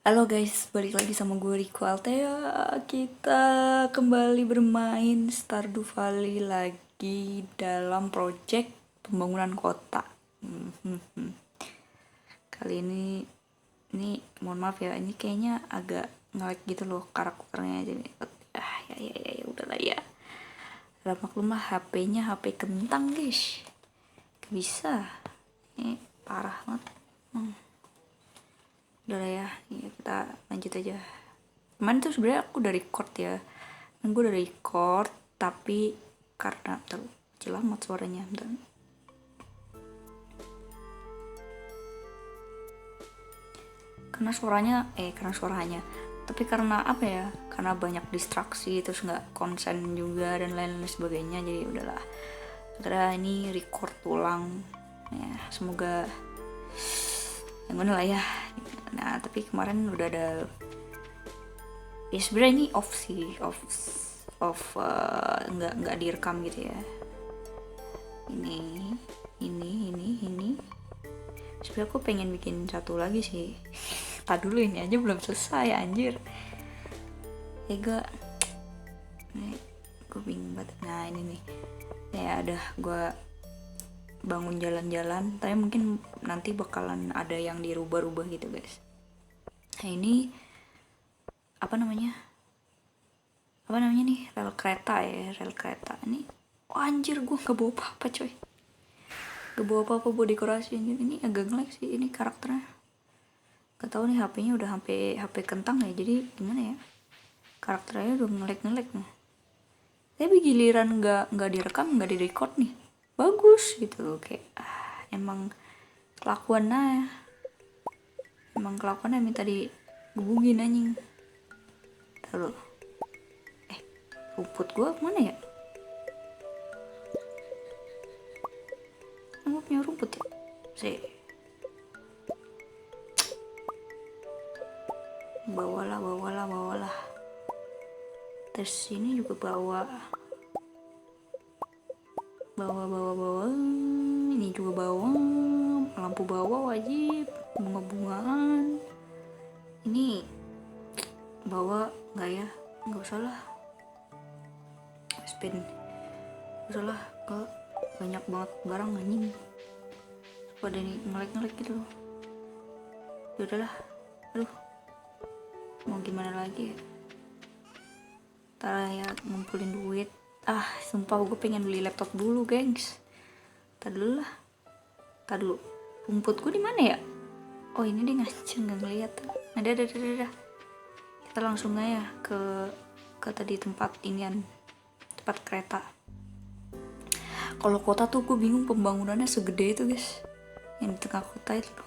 Halo guys, balik lagi sama gue Riko Altea. Kita kembali bermain Stardew Valley lagi dalam project pembangunan kota. Kali ini mohon maaf ya, ini kayaknya agak nge-lag gitu loh karakternya, jadi ya udahlah ya. Udah maklum lah, HP-nya HP kentang guys. Gak bisa, ini parah banget. Udah lah ya, kita lanjut aja. Kemarin tuh sebenarnya aku udah record ya, dan gue udah record tapi karena terlalu kecil amat suaranya, dan karena suaranya tapi karena apa ya, karena banyak distraksi, terus nggak konsen juga dan lain-lain sebagainya, jadi udahlah akhirnya ini record ulang ya, semoga yang mana lah ya. Nah tapi kemarin udah ada ya, sebenarnya ini off sih, nggak direkam gitu ya. Ini sebenarnya aku pengen bikin satu lagi sih. Tak dulu, ini aja belum selesai anjir ya. Gue bingung banget. Nah ini nih ya, udah gue bangun jalan-jalan, tapi mungkin nanti bakalan ada yang dirubah-rubah gitu guys. Nah ini apa namanya nih, rel kereta ini. Oh, anjir, gue gak bawa apa-apa coy, gak bawa apa-apa buat dekorasi anjir. Ini agak nge-lag sih ini karakternya, gak tau nih HP-nya udah HP kentang ya, jadi gimana ya, karakternya udah nge-lag nih. Tapi giliran nggak direkam, nggak direcord nih bagus gitu loh. Kayak emang kelakuannya minta digebugin anjing. Taruh, rumput gua mana ya? Gua punya rumput ya sih. Bawalah. Terus ini juga bawa. Ini juga bawa. Lampu bawa wajib. Bunga-bungaan. Ini bawa nggak ya? Nggak usah lah. Spin. Nggak usah lah. Banyak banget barang anjing. Pada ini ngelek gitu loh. Yaudahlah. Aduh. Mau gimana lagi ya? Ntar ya ngumpulin duit. Sumpah gue pengen beli laptop dulu gengs. Tadi dulu rumput gue di mana ya? Oh ini dia ngaceng, nggak ngeliat. Ada. Kita langsung aja ke tadi tempat kereta. Kalau kota tuh gue bingung pembangunannya segede itu guys, yang di tengah kota itu.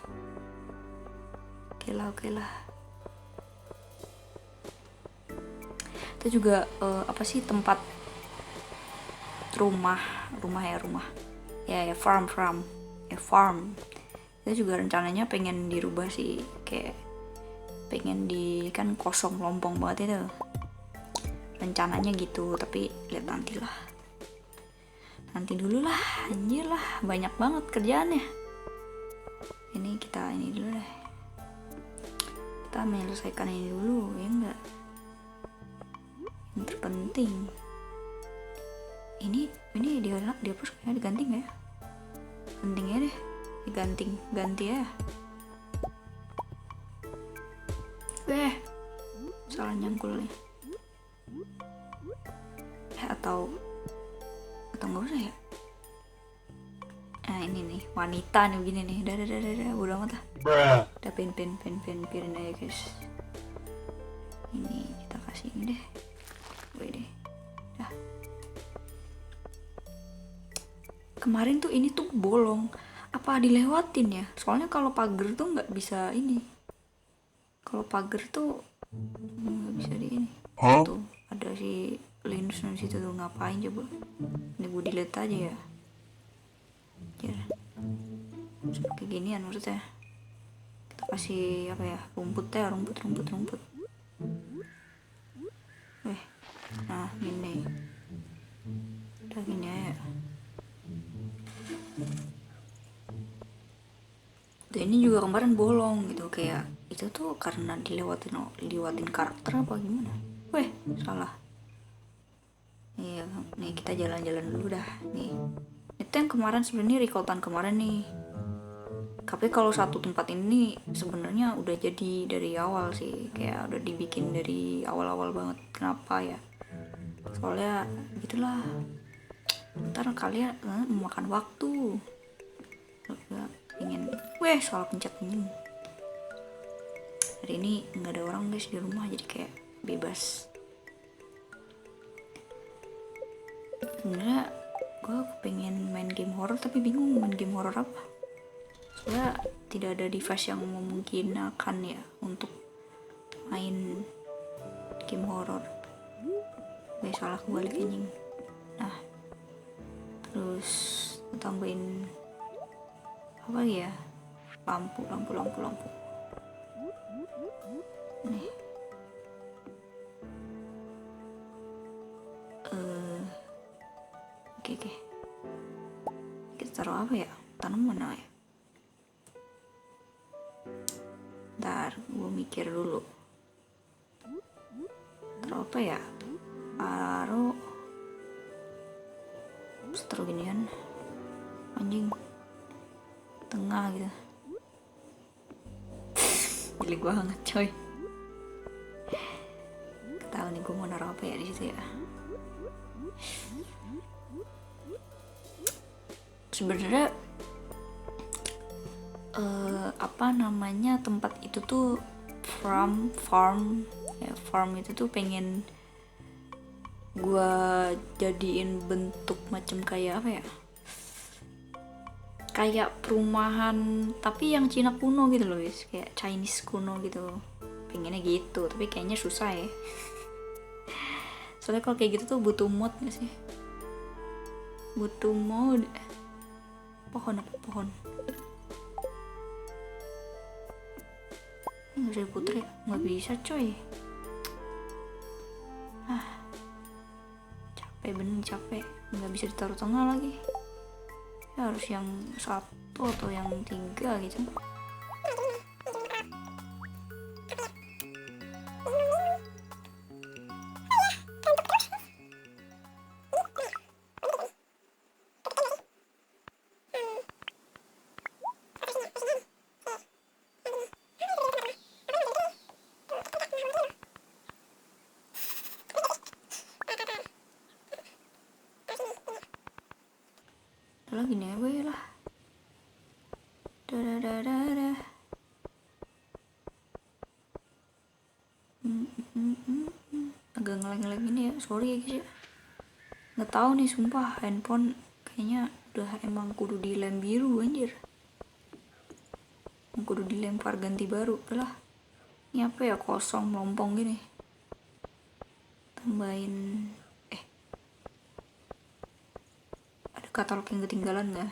Oke lah. Itu juga tempat rumah ya, farm. Itu juga rencananya pengen dirubah sih, kayak pengen kan kosong lompong banget itu rencananya gitu, tapi lihat nanti dulu lah, anjir lah, banyak banget kerjaannya. Kita ini dulu deh, kita menyelesaikan ini dulu ya, enggak yang terpenting. Ini dihapus kayaknya, diganti nggak ya? Pentingnya deh ganti ya. Salah nyangkul nih. Atau nggak usah ya? Ini nih wanita nih begini nih. Udah bodo amat lah. Udah pin aja guys. Ini kita kasih ini deh. Deh. Dah. Kemarin tuh ini tuh bolong. Apa dilewatin ya? Soalnya kalau pagar tuh nggak bisa ini. Kalau pagar tuh nggak bisa di ini. Tuh ada si Linus di situ tuh, ngapain coba? Ini gue delete aja ya. Kayak ginian maksudnya. Kita kasih apa ya? Rumput. Nah gini. Udah gini aja. Tuh ini juga kemarin bolong gitu, kayak itu tuh karena dilewatin karakter apa gimana? Weh, salah. Iya, nih kita jalan-jalan dulu dah. Nih, itu yang kemarin sebenarnya rekordan kemarin nih. Tapi kalau satu tempat ini sebenarnya udah jadi dari awal sih, kayak udah dibikin dari awal-awal banget. Kenapa ya? Soalnya gitulah. Ntar kalian memakan waktu. Ingin, salah pencet ini. Hari ini nggak ada orang guys di rumah, jadi kayak bebas. Sebenarnya gue pengen main game horror tapi bingung main game horror apa. Soalnya tidak ada device yang memungkinkan ya untuk main game horror. Salah kebalik anjing. Nah, terus tambahin apa ya, lampu nih. Oke. Kita taruh apa ya, tanaman mana ya? Ntar gue mikir dulu. Taruh apa ya? Taruh ginian, anjing, tengah gitu. Geli banget coy. Tahu nih gue mau naruh apa ya di situ ya. Sebenarnya apa namanya, tempat itu tuh farm itu tuh pengen gue jadiin bentuk macam kayak apa ya, kayak perumahan tapi yang Cina kuno gitu loh guys, kayak Chinese kuno gitu, pengennya gitu. Tapi kayaknya susah ya, soalnya kalau kayak gitu tuh butuh mod gak sih, butuh mod. Pohon ini gak bisa diputer ya, gak bisa coy. Capek, nggak bisa ditaruh tengah lagi ya, harus yang satu atau yang 3 gitu. Udah gini aja gue lah. Dah. Agak ngeleng-ngeleng ini ya, sorry ya guys ya. Nggak tahu nih sumpah, handphone kayaknya udah emang kudu dilem biru anjir. Kudu dilempar ganti baru. Udah lah. Ini apa ya, kosong melompong gini. Tambahin katalog yang ketinggalan nggak?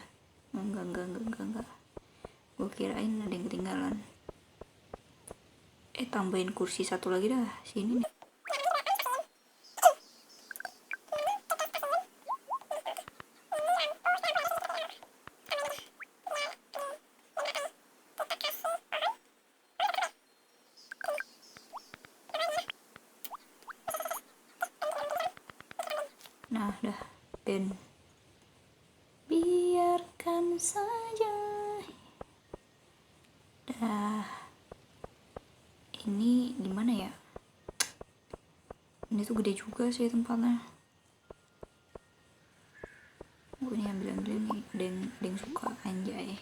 Enggak. Gue kirain ada yang ketinggalan. Tambahin kursi satu lagi dah sini nih. Nah, dah. Dan biarkan saja. Dah. Ini gimana ya? Ini tuh gede juga sih tempatnya. Gue nih ambil nih, ada yang suka, anjay.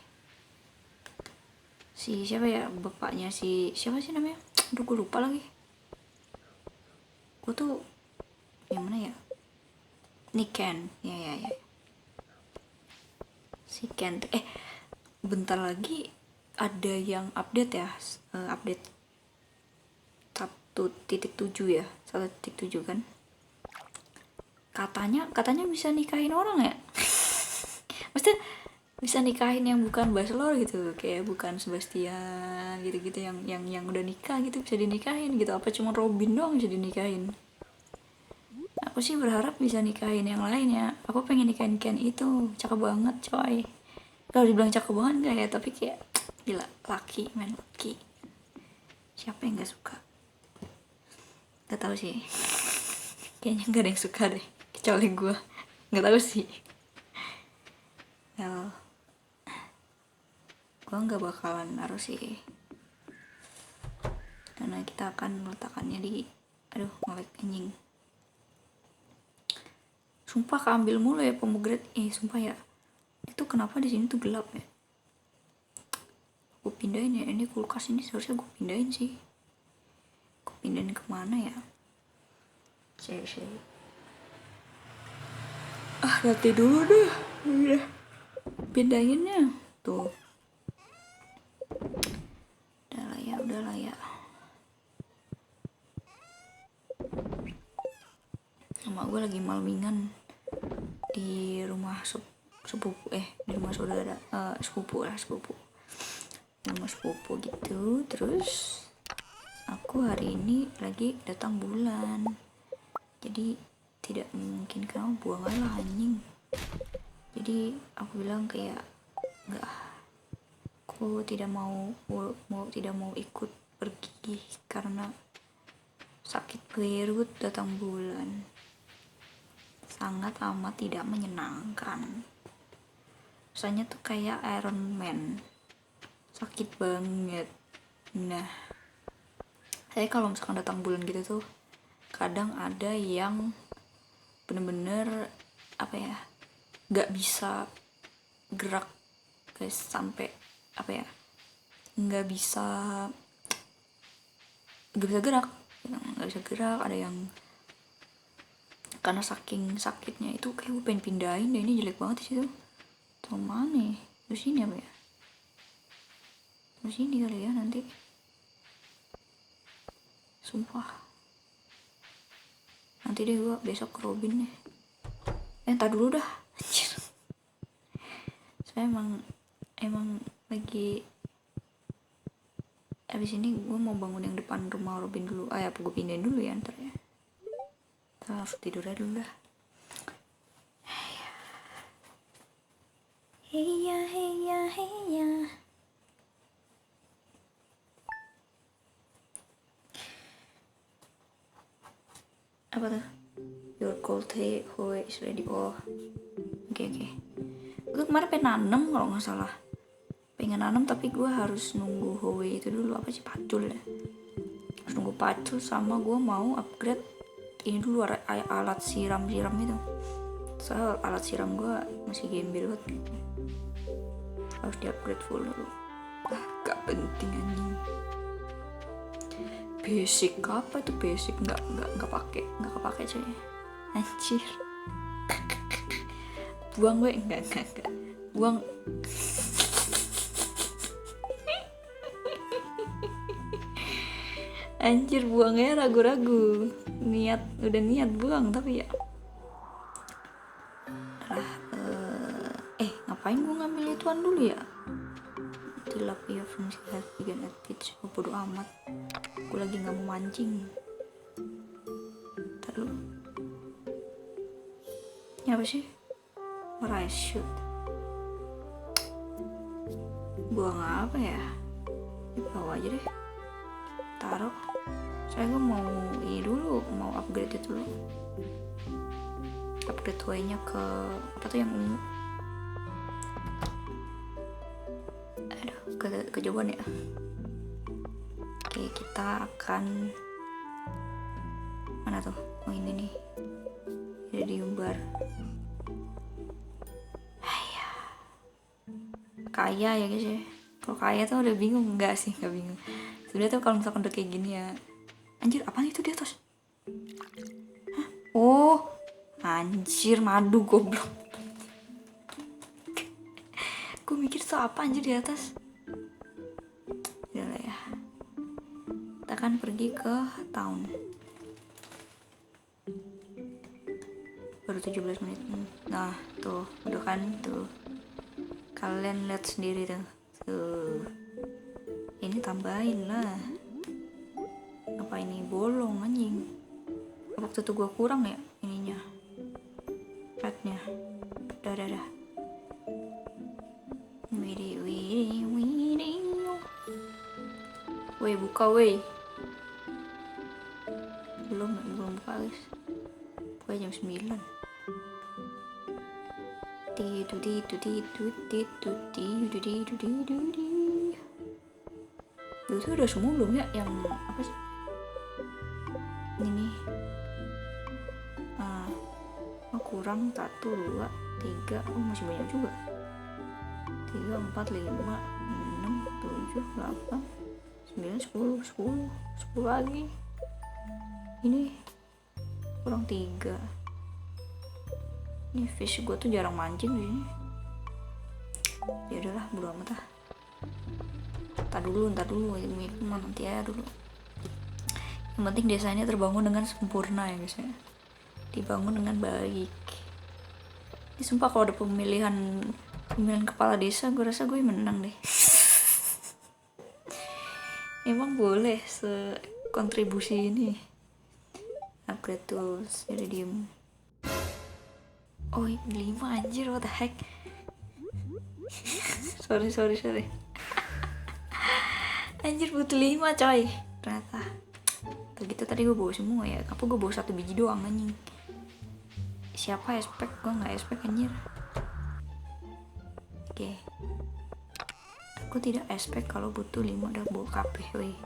Si siapa ya, bapaknya siapa sih namanya? Aduh gue lupa lagi. Gue tuh yang mana ya? Niken, ya. Si Ken. Bentar lagi ada yang update ya, update 1.7 ya, 1.7 kan. Katanya bisa nikahin orang ya. Maksudnya bisa nikahin yang bukan bachelor gitu, kayak bukan Sebastian gitu-gitu, yang udah nikah gitu bisa dinikahin gitu. Apa cuma Robin doang bisa dinikahin? Aku sih berharap bisa nikahin yang lain ya. Aku pengen nikahin Ken itu, cakep banget coy. Kalau dibilang cakep banget gak ya, tapi kayak gila, laki. Siapa yang gak suka? Gak tahu sih, kayaknya gak ada yang suka deh kecuali gue. Gak tahu sih. Well, gue gak bakalan naruh sih, karena kita akan meletakkannya di, aduh ngelek anjing. Sumpah keambil mulu ya pomegranate. Sumpah ya, itu kenapa di sini tuh gelap ya? Gue pindahin ya, ini kulkas ini seharusnya gue pindahin sih. Gue pindahin kemana ya? Saya latih dulu deh. Udah pindahinnya tuh. Udah lah ya. Sama gue lagi malmingan di rumah sepupu di rumah saudara, sepupu di rumah sepupu gitu. Terus aku hari ini lagi datang bulan, jadi tidak mungkin kamu buang lah anjing. Jadi aku bilang kayak enggak, aku tidak mau ikut pergi karena sakit perut datang bulan. Sangat amat tidak menyenangkan. Rasanya tuh kayak Iron Man, sakit banget. Nah, saya kalau misalkan datang bulan gitu tuh kadang ada yang bener-bener apa ya, nggak bisa gerak guys, sampai apa ya, nggak bisa gerak. Ada yang karena saking sakitnya itu kayak gue pengen pindahin deh, ini jelek banget sih tuh. Tuh mana nih? Terus sini apa ya? Terus sini kali ya nanti. Sumpah. Nanti deh gue besok ke Robin nih. Entar dulu dah. Anjir. Saya emang lagi abis ini gue mau bangun yang depan rumah Robin dulu. Apa gue pindahin dulu ya ntar ya. Ntar harus tidur aja dulu dah. Heya. Apa tuh? Your cold hoe is ready. Oh, oke. Gue kemarin pengen nanem kalau nggak salah. Pengen nanem tapi gue harus nunggu hoe itu dulu, apa sih, pacul ya. Harus nunggu pacul, sama gue mau upgrade ini dulu, alat siram itu. Soalnya alat siram gue masih gembel banget gitu. Harus di upgrade full dulu. Gak penting anjing. Basic apa itu basic, nggak kepake coy. Anjir. Buang gue, enggak buang. Anjir, buangnya ragu-ragu. Udah niat buang tapi ya ngapain gue ngambil ituan dulu ya? Tilapia fungsi vegan at pitch. Bodo amat, gue lagi nggak mau mancing. Ntar dulu, ini apa sih? Rice shoot. Buang apa ya? Di bawah aja deh, taruh. Saya gue mau ini dulu, mau upgrade itu dulu. Upgrade way-nya ke apa tuh yang ungu? Kejauhan ya. Oke, kita akan mana tuh? Oh ini nih, ada diumbar. Kaya ya guys ya. Kalau kaya tuh udah bingung. Enggak bingung. Sudah tuh kalau misalkan udah kayak gini ya. Anjir, apaan itu di atas? Hah? Oh, anjir, madu goblok. Gue mikir tuh apa anjir di atas. Udah lah ya. Kita akan pergi ke town. Baru 17 menit. Nah, tuh, udah kan tuh. Kalian lihat sendiri tuh. Ini tambahin lah. Apa ini bolong anjing? Waktu itu gue kurang ya ininya, petnya. Dah. Wih, Woi buka woi. Belum buka guys. Buka jam 9. Itu udah semua belum ya yang apa sih? Ini kurang 1, 2, 3. Oh masih banyak juga. 3, 4, 5, 6, 7, 8, 9, 10 lagi. Ini kurang 3. Ini fish gue tuh jarang mancing di sini. Ya udahlah, bodo amat lah. Ntar dulu nanti ya dulu. Yang penting desanya terbangun dengan sempurna ya guys ya. Dibangun dengan baik. Ini sumpah kalau ada pemilihan kepala desa, gue rasa gue menang deh. Emang boleh sekontribusi ini. Upgrade tools, jadi diem. Oh 5 anjir, what the heck. sorry. Anjir butuh 5 coy. Ternyata begitu tadi gue bawa semua ya. Apa gue bawa 1 biji doang anjing. Siapa expect, gue gak expect anjir. Oke. Aku tidak expect kalau butuh 5 udah bawa kabeh weh.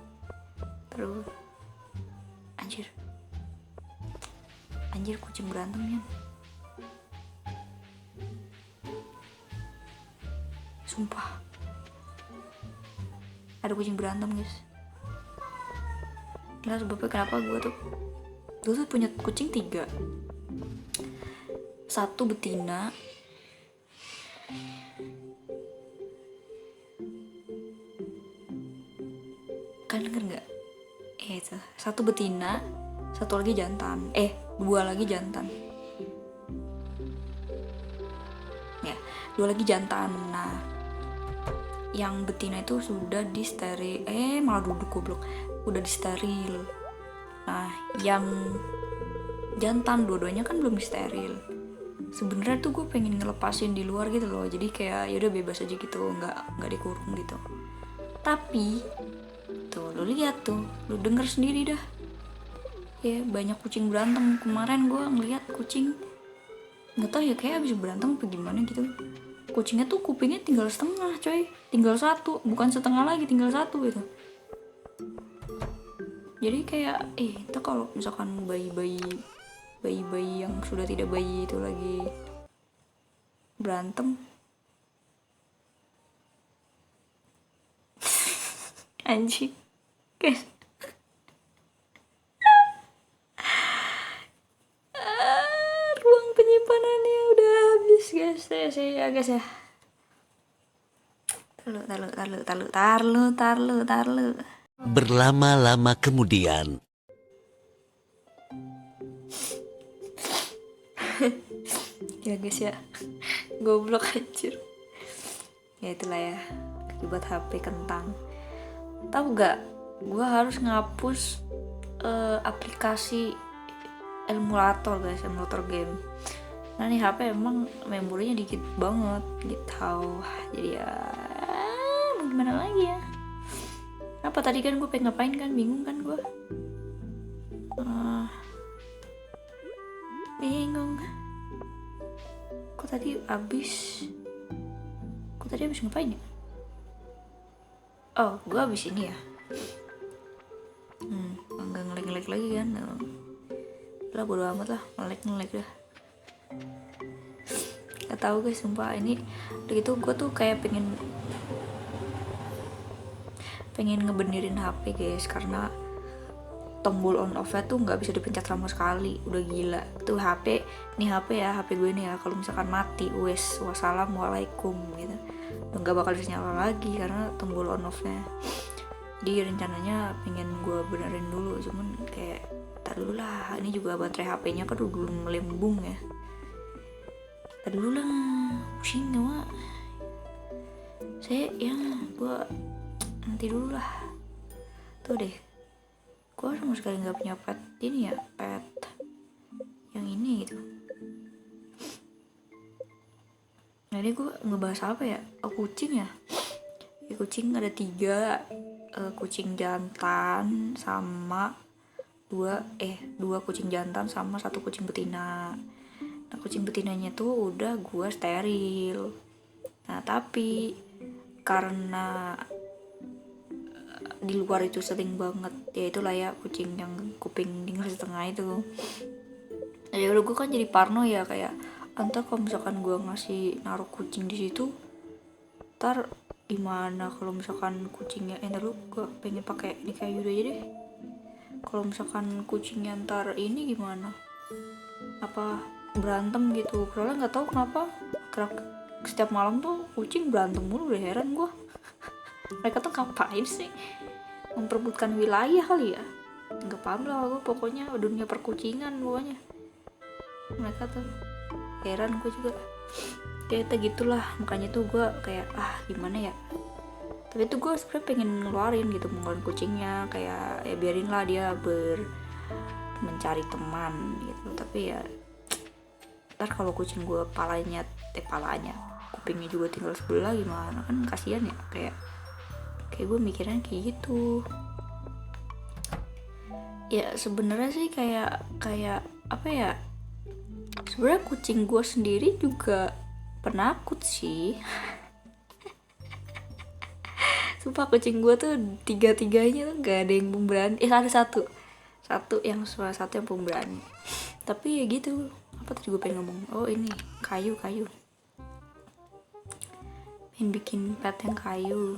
Terus Anjir kucing berantem ya. Sumpah. Ada kucing berantem guys. Gila sebabnya kenapa gue tuh punya kucing 3. 1 betina. Kan denger gak? Itu 1 betina, 1 lagi jantan. 2 lagi jantan. Ya, 2 lagi jantan. Nah, yang betina itu sudah di steril. Malah duduk goblok. Udah di steril. Nah, yang jantan dua-duanya kan belum di steril. Sebenarnya tuh gue pengen ngelepasin di luar gitu loh. Jadi kayak ya udah bebas aja gitu, nggak dikurung gitu. Tapi tuh lu lihat tuh, lu denger sendiri dah. Ya banyak kucing berantem. Kemarin gue ngeliat kucing, nggak tahu ya kayak abis berantem apa gimana gitu. Kucingnya tuh kupingnya tinggal setengah coy, tinggal 1, bukan setengah lagi, tinggal 1 gitu. Jadi kayak itu kalau misalkan bayi yang sudah tidak bayi itu lagi berantem anjing guys. Ruang penyimpanannya udah habis guys. Saya guys ya. Tarlu. Berlama-lama kemudian. Ya guys ya. Goblok anjir. Ya itulah ya. Akibat HP kentang. Tahu gak? Gue harus ngapus aplikasi emulator guys, emulator game. Nah nih HP emang memorinya dikit banget gitu. Jadi ya mau gimana lagi ya. Apa tadi kan gue pengen ngapain kan, bingung kan gue. Bingung. Kok tadi abis ngapain ya? Oh, gue abis ini ya. Enggak ngelek lagi kan. Lah bodo amat lah, ngelek dah. Gak tahu guys, sumpah ini udah gitu gue tuh kayak pengen ngebenerin HP guys, karena tombol on off nya tuh nggak bisa dipencet sama sekali. Udah gila tuh HP gue nih ya, kalau misalkan mati wassalamualaikum gitu, nggak bakal bisa nyala lagi karena tombol on off nya. Jadi rencananya pengen gue benerin dulu, cuman kayak tar dulu lah, ini juga baterai HP-nya kan udah melembung ya. Tar dulu lah, pusing gak saya ya, gue nanti dulu lah. Tuh deh, gue sama sekali nggak punya pet ini ya, pet yang ini gitu. Jadi gue ngebahas apa ya? Oh, kucing ya. Kucing ada 3. kucing jantan sama dua kucing jantan sama satu kucing betina. Nah, kucing betinanya tuh udah gue steril. Nah, tapi karena di luar itu sering banget, ya itulah ya kucing yang kuping dengar setengah itu. Ya udah, gue kan jadi parno ya, kayak antar kalau misalkan gue ngasih naruh kucing di situ, ntar gimana kalau misalkan kucingnya dulu gue pengen pakai ini kayu aja deh. Kalau misalkan kucingnya ntar ini gimana, apa berantem gitu. Soalnya nggak tahu kenapa setiap malam tuh kucing berantem mulu, udah heran gue. Mereka tuh ngapain sih, memperebutkan wilayah kali ya, nggak paham lah gue. Pokoknya dunia perkucingan pokoknya mereka tuh, heran gue juga kayak gitulah. Makanya tuh gue kayak gimana ya, tapi tuh gue sebenarnya pengen ngeluarin gitu, ngeluarin kucingnya, kayak ya biarin lah dia mencari teman gitu. Tapi ya ntar kalau kucing gue palanya kupingnya juga tinggal sebelah gimana, kan kasihan ya. Kayak gue mikirnya kayak gitu ya. Sebenarnya sih kayak apa ya, sebenarnya kucing gue sendiri juga penakut sih. Sumpah kucing gue tuh tiga-tiganya tuh gak ada yang pemberani. Ada satu yang pemberani. Tapi ya gitu, apa tadi gue pengen ngomong, ini kayu pengen bikin pet yang kayu.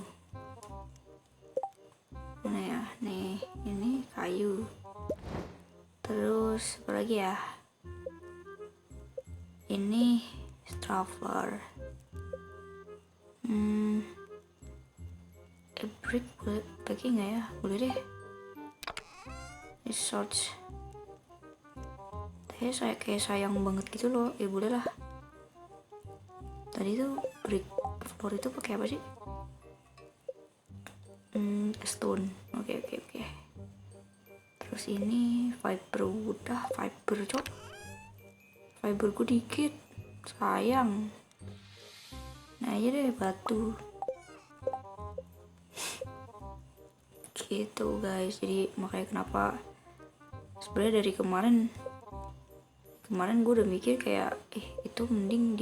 Mana ya, nih ini kayu. Terus apa lagi ya, ini traveler. Brick boleh pakai nggak ya? Boleh deh. Research. Saya kayak sayang banget gitu loh. Ya boleh lah. Tadi tuh brick floor itu pakai apa sih? Stone. Oke. Terus ini fiber wood. Fiber cok. Fiberku dikit. Sayang. Nah aja deh batu. Gitu guys. Jadi makanya kenapa sebenarnya dari kemarin gue udah mikir kayak itu mending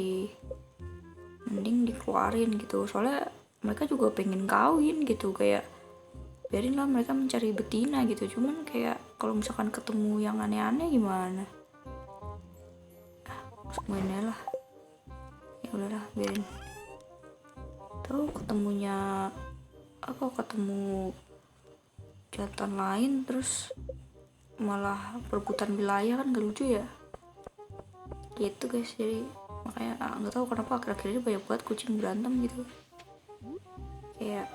dikeluarin gitu. Soalnya mereka juga pengen kawin gitu, kayak biarin lah mereka mencari betina gitu. Cuman kayak kalau misalkan ketemu yang aneh-aneh gimana, semuanya lah ya udahlah, biarin. Tuh ketemu jantan lain terus malah perebutan wilayah, kan gak lucu ya gitu guys. Jadi makanya nggak tahu kenapa akhir-akhir ini banyak banget kucing berantem gitu. Kayak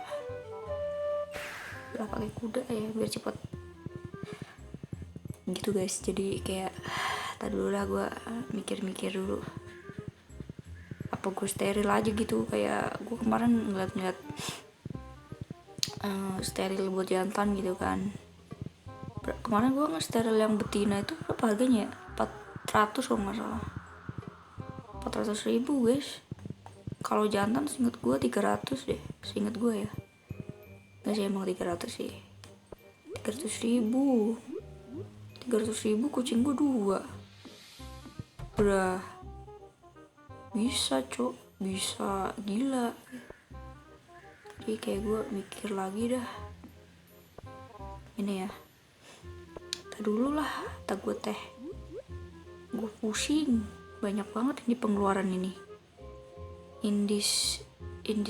udah pakai kuda ya biar cepet gitu guys. Jadi kayak tadi dulu lah, gue mikir dulu apa gue steril aja gitu. Kayak gue kemarin ngeliat steril buat jantan gitu kan. Kemarin gue nge-steril yang betina itu berapa harganya ya, 400 kalau nggak salah, 400.000 guys. Kalau jantan seinget gue 300 deh, seinget gue ya. Nggak sih, emang 300 sih. 300.000 kucing gue 2 udah bisa bisa gila. Jadi kayak gue mikir lagi dah, ini ya dulu lah, gue pusing banyak banget ini pengeluaran ini. Indis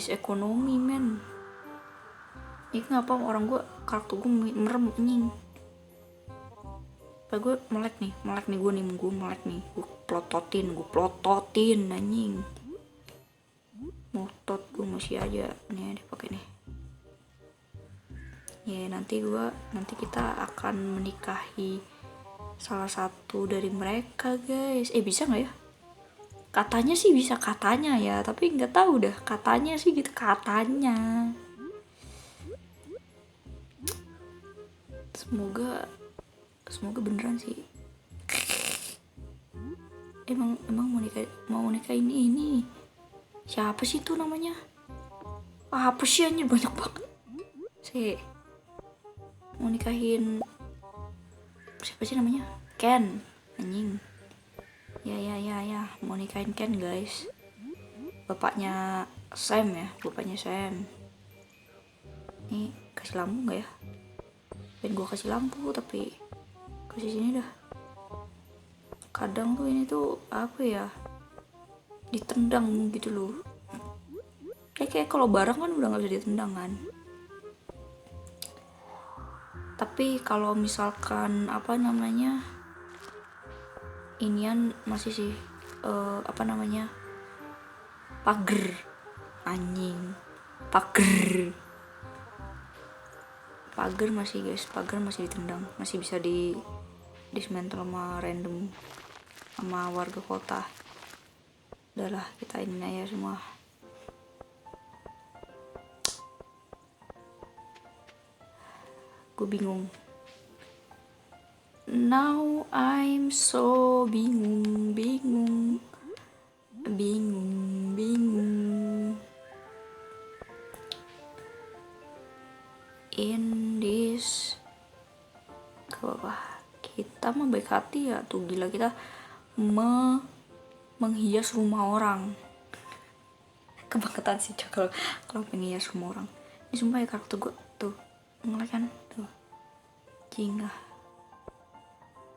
ekonomi men. Ini kenapa orang gue, karakter gue merem anjing. Gue melek nih, gue melek nih. Gue plototin anjing. Motot gue masih aja nih dipakai nih. Ya nanti kita akan menikahi salah satu dari mereka guys. Bisa nggak ya? Katanya sih bisa, katanya ya, tapi nggak tahu dah. Katanya sih gitu, katanya. Semoga beneran sih. Emang mau nikah ini. Siapa sih tuh namanya? Apa sih, anjir banyak banget. mau nikahin siapa sih namanya, Ken, anjing. Ya mau nikahin Ken guys, bapaknya Sam ya, bapaknya Sam. Nih kasih lampu nggak ya? Pengen gua kasih lampu tapi kasih sini dah. Kadang tuh ini tuh apa ya, ditendang gitu loh. Kayak kalau barang kan udah nggak bisa ditendang kan. Tapi kalau misalkan apa namanya, inian masih sih apa namanya, pagar, anjing, pagar masih guys, pagar masih ditendang, masih bisa dismantle sama random, sama warga kota. Udahlah kita ini aja semua. Gue bingung. Now I'm so bingung. In this, gak apa-apa. Kita mah baik hati ya. Tuh gila, kita menghias rumah orang. Kebangetan sih Cok kalau menghias rumah orang. Ini sumpah ya karakter gue tuh ngelek kan tuh, jingga.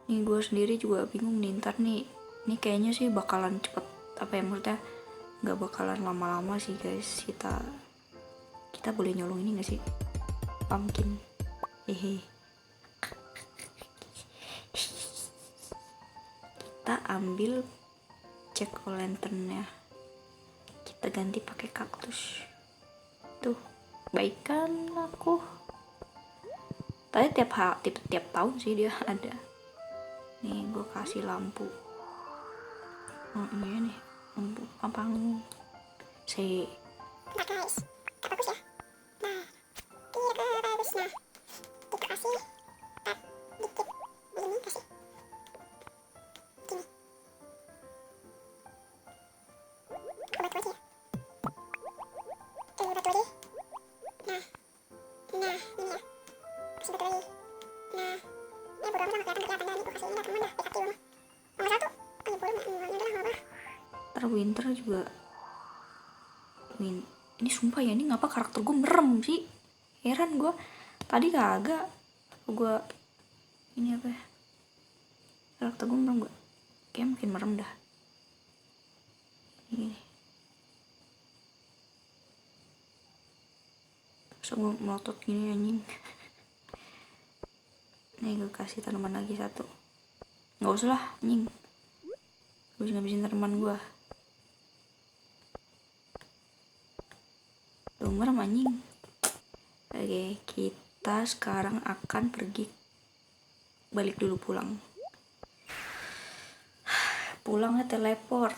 Nih gue sendiri juga bingung nih ntar nih, ini kayaknya sih bakalan cepet, apa ya maksudnya nggak bakalan lama-lama sih guys. Kita boleh nyolong ini nggak sih, pumpkin, hehe. Kita ambil jack o' lanternnya, kita ganti pakai kaktus. Tuh baikan aku. Tadi tiap tahun sih dia ada. Nih gue kasih lampu. Oh ini nih lampu apa lu? Si. Nah guys, tak bagus ya. Nah, kira bagusnya kita kasih tap dikit ini kasih gini. Aku batu aja ya. Batu lagi. Nah, ini ya. Kasih batu lagi. Nah, ini bodo amat lah kelihatan dah nih. Gue kasih ini dah temen dah. Dekat rumah. Nomor 1. Oh ya boleh nggak udah nggak apa. Ntar winter juga. Ini sumpah ya, ini ngapa karakter gue merem sih? Heran gue. Tadi kagak. Gue ini apa ya? Karakter gue merem gak? Kayak makin merem dah. Ini. Terus gue melotot gini anjing. Nih gue kasih tanaman lagi satu. Nggak usah lah anjing. Gue bisa ngabisin tanaman gue. Tuh merem anjing. Oke, kita sekarang akan pergi, balik dulu pulang. Pulangnya teleport.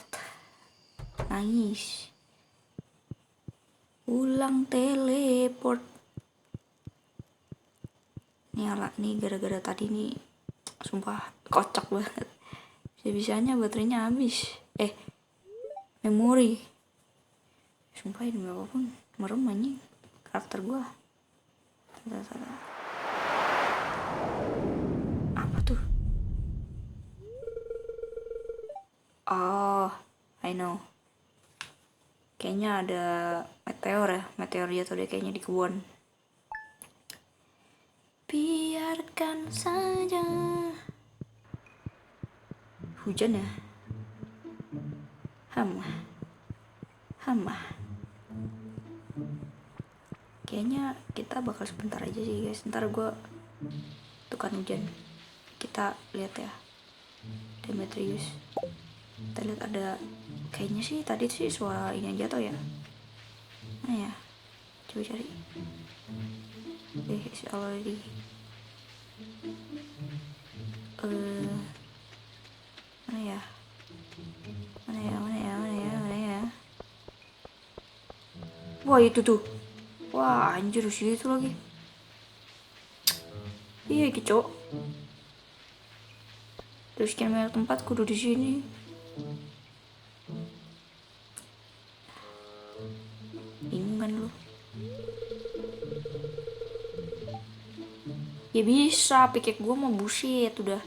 Nangis. Pulang teleport. Nih gara-gara tadi nih, sumpah kocak banget. Bisa-bisanya baterainya habis. Memori. Sumpah ini apapun merem anjing karakter gua. Apa tuh? Oh, I know. Kayaknya ada meteor jatuh deh kayaknya di kebun. Biarkan saja. Hujan ya? Hama. Kayaknya kita bakal sebentar aja sih guys. Ntar gue tukar hujan. Kita lihat ya. Demetrius. Kita lihat ada. Kayaknya sih tadi sih suara ini yang jatuh ya. Mana ya? Coba cari. It's already. Mana ya? Wah itu tuh. Wah anjir situ lagi. Iya gitu. Terus sekian banyak tempat kudu di sini. Bingung kan lu? Ya bisa, pikek gue mau bullshit, udah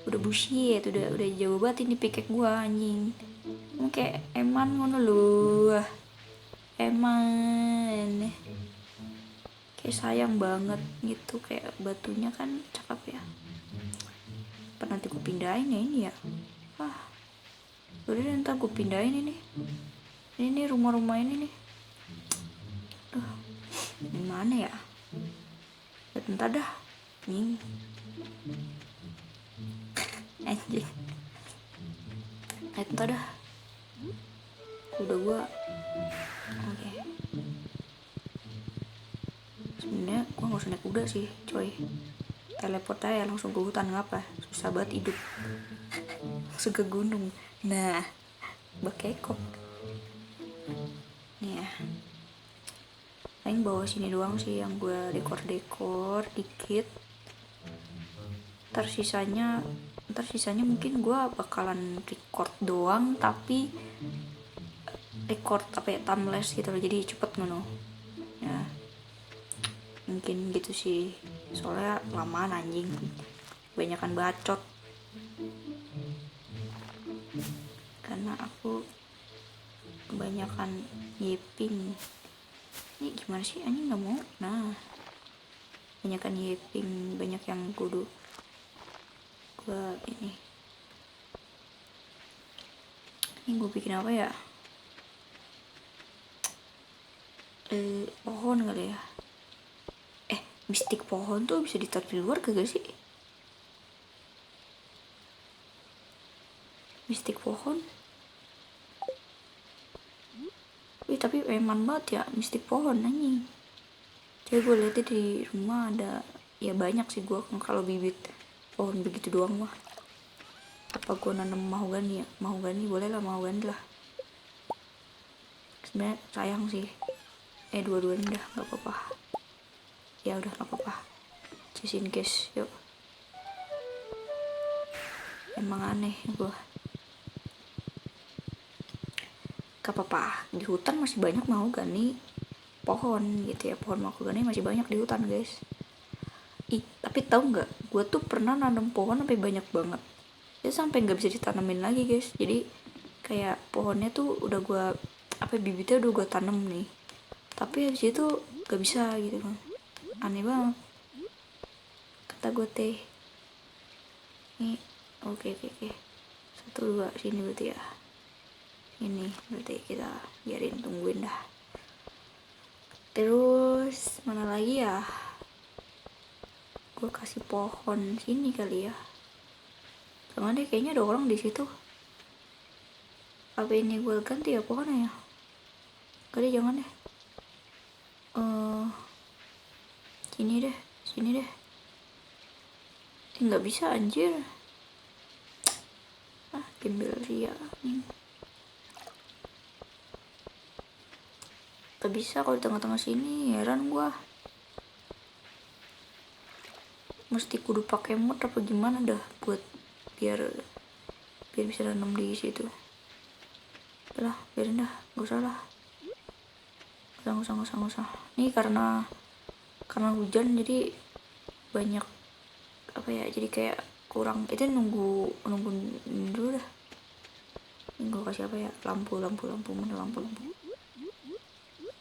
bullshit, udah jauh banget ini pikek gue anjing. Kayak eman ngono lho. Eman. Kayak sayang banget gitu, kayak batunya kan cakep ya. Apa nanti gue pindahin ya ini ya? Udah deh, ntar gue pindahin ini. Ini rumah-rumah ini nih. Duh, ini mana ya? Bentar dah. Nih. Anjing. Bentar dah. Udah gua. Oke. Sebenarnya gua nggak usah naik kuda sih, coy. Teleport aja langsung ke hutan, ngapa? Susah banget hidup. Langsung ke gunung. Nah, bakekok. Nih ya. Paling bawa sini doang sih yang gue dekor dikit. Ntar sisanya mungkin gue bakalan record doang, tapi record apa ya, timeless gitu loh, jadi cepet ngono ya, mungkin gitu sih, soalnya lamaan anjing, kebanyakan bacot karena aku kebanyakan yiping. Ini gimana sih anjing, nggak mau. Nah, banyakan yiping, banyak yang kudu gua ini gue bikin apa ya, pohon kali ya. Mistik pohon tuh bisa ditaruh di luar kagak sih? Mistik pohon. Tapi eman banget ya mistik pohon anjing. Jadi gue liatnya di rumah ada, ya banyak sih gue kalau bibit pohon begitu doang mah. Apa gue nanam mahogani ya? Mahogani boleh lah, mahogani lah. Sebenarnya sayang sih. Dua-duanya dah nggak apa-apa. Ya udah nggak apa-apa. Just in case, yuk. Emang aneh gue. Gak apa-apa, di hutan masih banyak mahogani pohon gitu ya, pohon mahogani masih banyak di hutan guys. Tapi tahu nggak, gue tuh pernah nanam pohon sampai banyak banget ya, sampai nggak bisa ditanemin lagi guys. Jadi kayak pohonnya tuh udah gue bibitnya udah gue tanam nih, tapi habis itu gak bisa gitu kan, aneh banget kata gue teh. Nih, oke. 1, 2 sini berarti ya. Ini berarti kita biarin, tungguin dah. Terus mana lagi ya, gue kasih pohon sini kali ya. Jangan deh, kayaknya ada orang di situ. Apa ini gue ganti ya pohonnya ya? Kali jangan deh. Sini deh. Nggak bisa anjir. Gembel ria. Gak bisa kalau di tengah-tengah sini, heran gua. Mesti kudu pakai mod apa gimana dah buat biar bisa nanam di situ. Udah, biarin dah, gak usah lah. Gak usah. Nih karena hujan jadi banyak jadi kayak kurang, itu nunggu dulu dah. Ini gue kasih apa ya, lampu.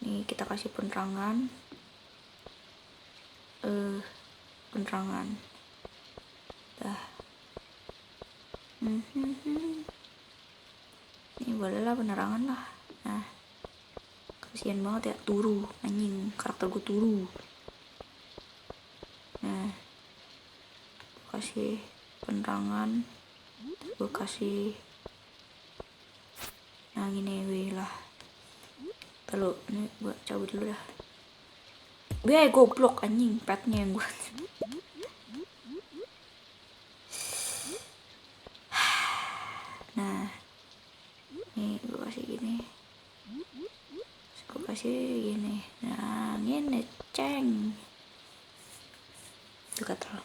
Nih kita kasih penerangan. Dah. Ini boleh lah penerangan lah. Nah, kasihan banget ya, turu anjing, karakter gue turu. Nah, gue kasih penerangan, gue kasih, nah gini lah. Lalu ini gue cabut dulu dah. Goblok anjing, petnya yang gue. Nah, nih gue kasih gini. Nah gini ceng. Dekat lah.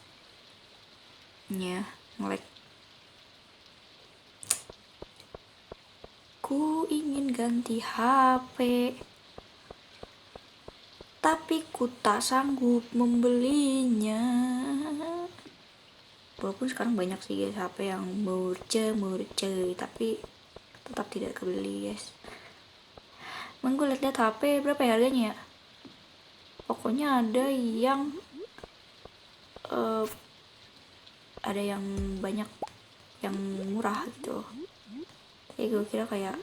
Ya, ngelek. Ku ingin ganti HP, tapi ku tak sanggup membelinya. Walaupun sekarang banyak sih guys HP yang murce, tapi tetap tidak kebeli guys. Emang gue liat-liat HP berapa ya harganya ya? Pokoknya ada yang banyak yang murah gitu. Jadi gue kira kayak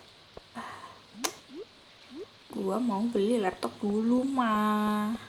gue mau beli laptop dulu mah.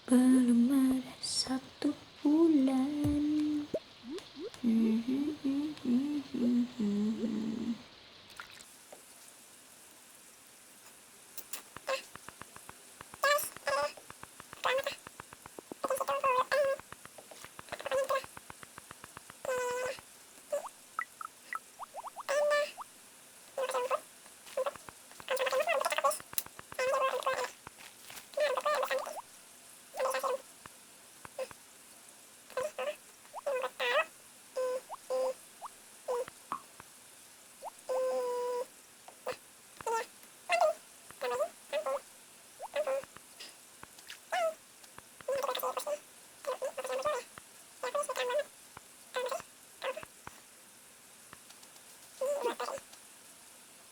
Belum ada 1 bulan.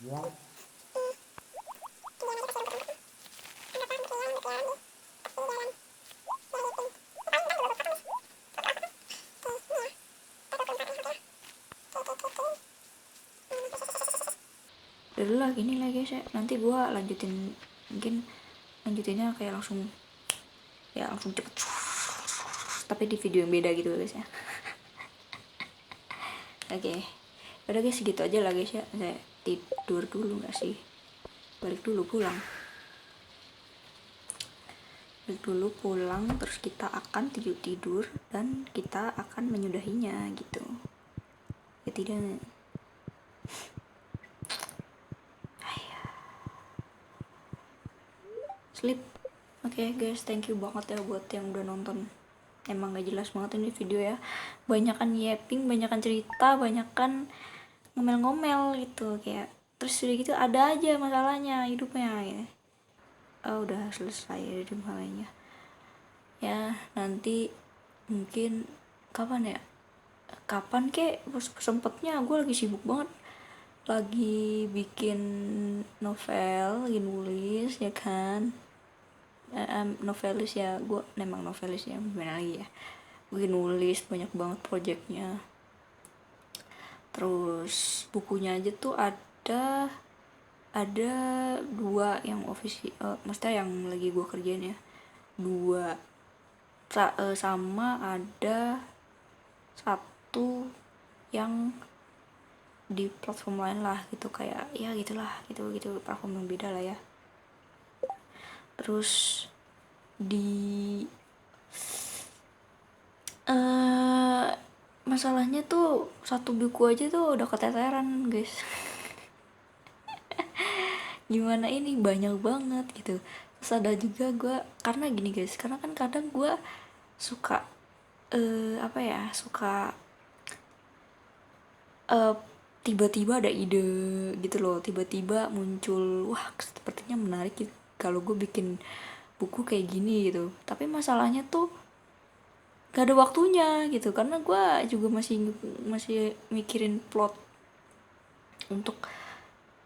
Udah lah gini lah guys ya, nanti gue lanjutin, mungkin lanjutinnya kayak langsung cepet, tapi di video yang beda gitu guys ya. Oke, udah guys segitu aja lah guys ya, saya tidur dulu nggak sih, balik dulu pulang, terus kita akan tidur dan kita akan menyudahinya gitu ya, tidak. Sleep. Oke guys, thank you banget ya buat yang udah nonton. Emang gak jelas banget ini video ya, banyakan yapping, banyakan cerita, banyakan ngomel-ngomel gitu kayak, terus udah gitu ada aja masalahnya hidupnya ya. Oh, udah selesai dari masalahnya ya, nanti mungkin kapan kek sempetnya, gue lagi sibuk banget, lagi bikin novel, lagi nulis ya kan. Novelis ya, gue memang novelis ya, gimana lagi ya, gue nulis banyak banget projectnya. Terus bukunya aja tuh ada 2 yang maksudnya yang lagi gue kerjain ya, 2 sama ada 1 yang di platform lain lah gitu, kayak ya gitulah, gitu platform yang beda lah ya. Terus di masalahnya tuh 1 buku aja tuh udah keteteran guys. Gimana ini banyak banget gitu. Terus ada juga gue, karena gini guys, karena kan kadang gue suka suka tiba-tiba ada ide gitu loh, tiba-tiba muncul, wah sepertinya menarik gitu kalau gue bikin buku kayak gini gitu. Tapi masalahnya tuh gak ada waktunya gitu, karena gue juga masih mikirin plot untuk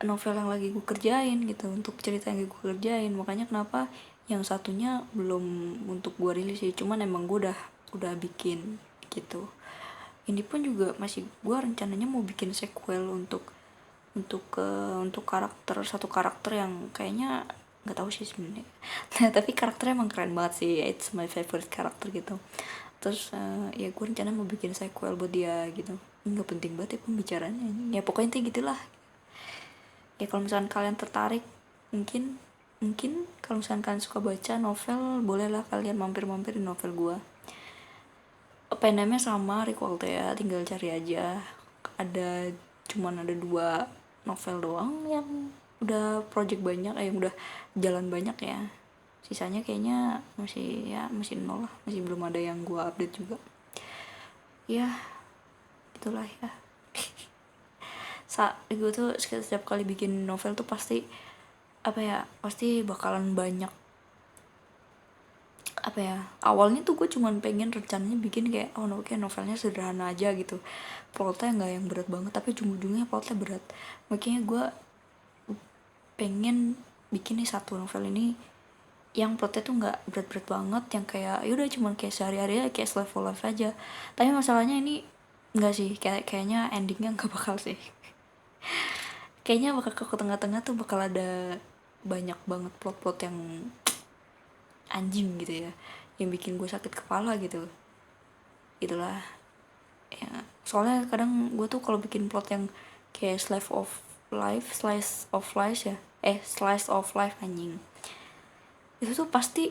novel yang lagi gue kerjain gitu, untuk cerita yang lagi gue kerjain. Makanya kenapa yang satunya belum untuk gue rilis sih, cuman emang gue udah bikin gitu. Ini pun juga masih, gue rencananya mau bikin sequel untuk satu karakter yang kayaknya nggak tahu sih sebenarnya. Nah, tapi karakternya emang keren banget sih, it's my favorite karakter gitu. Terus ya gue rencana mau bikin sequel buat dia gitu. Nggak penting banget ya pembicaranya, ya pokoknya intinya gitulah ya. Kalau misalkan kalian tertarik, mungkin kalau misalkan kalian suka baca novel, bolehlah kalian mampir di novel gue. Pen-nya sama Rick Waltea, tinggal cari aja. Cuman ada 2 novel doang yang udah project banyak, yang udah jalan banyak ya. Sisanya kayaknya masih nol lah, masih belum ada yang gue update juga ya, itulah ya. Gue tuh setiap kali bikin novel tuh pasti bakalan banyak awalnya tuh gue cuman pengen rencananya bikin kayak novelnya sederhana aja gitu, plotnya nggak yang berat banget, tapi ujung-ujungnya plotnya berat. Makanya gue pengen bikin nih 1 novel ini yang plotnya tuh nggak berat-berat banget, yang kayak yaudah cuman kayak sehari-hari aja, kayak slice of life aja. Tapi masalahnya ini nggak sih, kayaknya endingnya nggak bakal sih. Kayaknya bakal ke tengah-tengah tuh bakal ada banyak banget plot-plot yang anjing gitu ya, yang bikin gue sakit kepala gitu. Itulah ya, soalnya kadang gue tuh kalau bikin plot yang kayak slice of life anjing, itu tuh pasti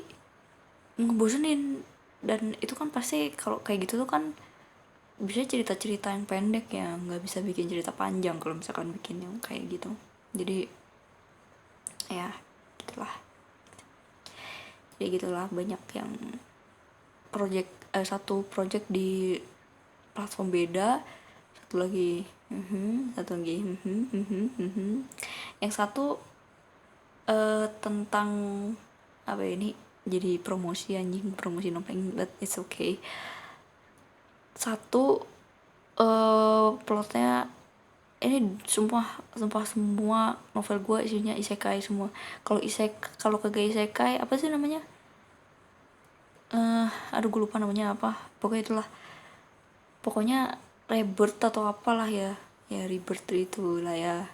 ngebosenin. Dan itu kan pasti kalau kayak gitu tuh kan bisa cerita-cerita yang pendek ya, nggak bisa bikin cerita panjang kalau misalkan bikin yang kayak gitu. Jadi ya gitulah banyak yang satu project di platform beda, satu lagi yang satu tentang ini jadi promosi novel, but it's okay. Satu plotnya ini sumpah semua novel gue isinya isekai semua. Kalau kagak isekai apa sih namanya, aduh gue lupa namanya apa, pokoknya itulah, pokoknya rebirth atau apalah ya rebirth itu lah ya,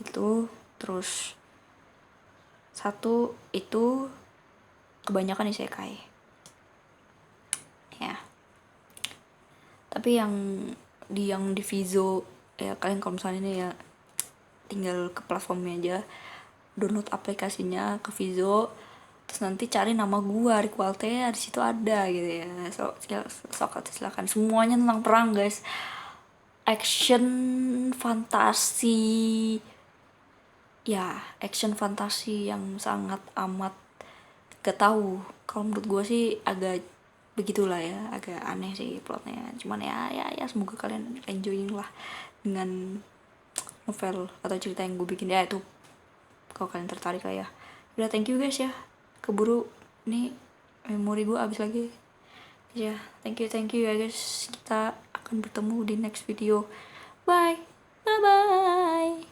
itu. Terus satu itu kebanyakan isekai ya. Tapi yang di Vizo ya, kalian kalau misalnya ini ya tinggal ke platformnya aja, download aplikasinya ke Vizo, terus nanti cari nama gua Riku Altea, di situ ada gitu ya. Silakan, semuanya tentang perang guys, action fantasi ya, action fantasi yang sangat amat, gak tahu, kalau menurut gue sih agak begitulah ya, agak aneh sih plotnya, cuman ya semoga kalian enjoying lah dengan novel atau cerita yang gue bikin ya, itu kalau kalian tertarik lah ya. Udah, thank you guys ya, keburu nih memori gue habis lagi ya. Thank you ya guys, kita akan bertemu di next video. Bye bye.